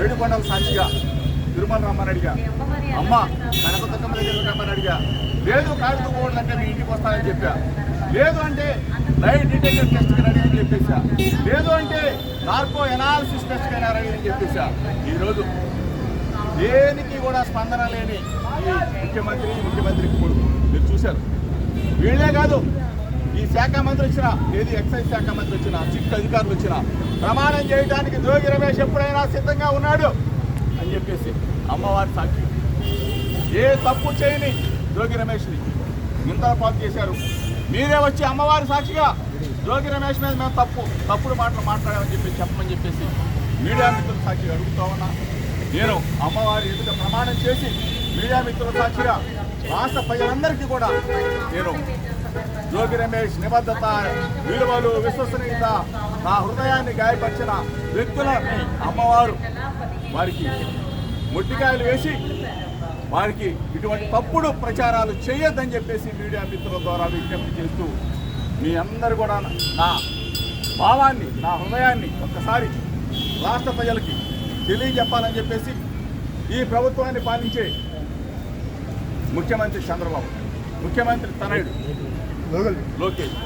వేడుకొండల సాక్షిగా తిరుమల రమ్మనడిగా, అమ్మ కనకదుర్గమ్మ దగ్గర రమ్మనడిగా. లేదు కాళ్ళు పోవాలంటే మీ ఇంటికి వస్తానని చెప్పా. లేదు అంటే లైవ్ డిటెక్టర్ టెస్ట్కి రెడీ అని చెప్పేసా. లేదు అంటే నార్కో ఎనాలిసిస్ టెస్ట్కి అయినా రెడీ అని చెప్పేసా. ఈరోజు దేనికి కూడా స్పందన లేని ఈ ముఖ్యమంత్రికి కొడుకు మీరు చూశారు. వీళ్ళే కాదు, ఈ శాఖ మంత్రి వచ్చిన, ఏది ఎక్సైజ్ శాఖ మంత్రి వచ్చిన, సిట్ అధికారులు వచ్చిన ప్రమాణం చేయడానికి జోగి రమేష్ ఎప్పుడైనా సిద్ధంగా ఉన్నాడు అని చెప్పేసి అమ్మవారి సాక్షి. ఏ తప్పు చేయని జోగి రమేష్ని ఇంత పాటు చేశారు. మీరే వచ్చి అమ్మవారి సాక్షిగా జోగి రమేష్ మీద మేము తప్పుడు మాటలు మాట్లాడామని చెప్పమని చెప్పేసి మీడియా మిత్రుల సాక్షిగా అడుగుతా ఉన్నా. నేను అమ్మవారి ఎదుట ప్రమాణం చేసి మీడియా మిత్రుల సాక్షిగా రాష్ట్ర ప్రజలందరికీ కూడా నేను జోగి రమేష్ నిబద్ధత, విలువలు, విశ్వసనీయత, నా హృదయాన్ని గాయపరిచిన వ్యక్తులని అమ్మవారు వారికి మొట్టికాయలు వేసి వారికి ఇటువంటి తప్పుడు ప్రచారాలు చేయొద్దని చెప్పేసి మీడియా మిత్రుల ద్వారా విజ్ఞప్తి చేస్తూ మీ అందరూ కూడా నా భావాన్ని, నా హృదయాన్ని ఒక్కసారి రాష్ట్ర ప్రజలకి తెలియజెప్పాలని చెప్పేసి ఈ ప్రభుత్వాన్ని పాలించే ముఖ్యమంత్రి చంద్రబాబు, ముఖ్యమంత్రి తనయుడు లోకేష్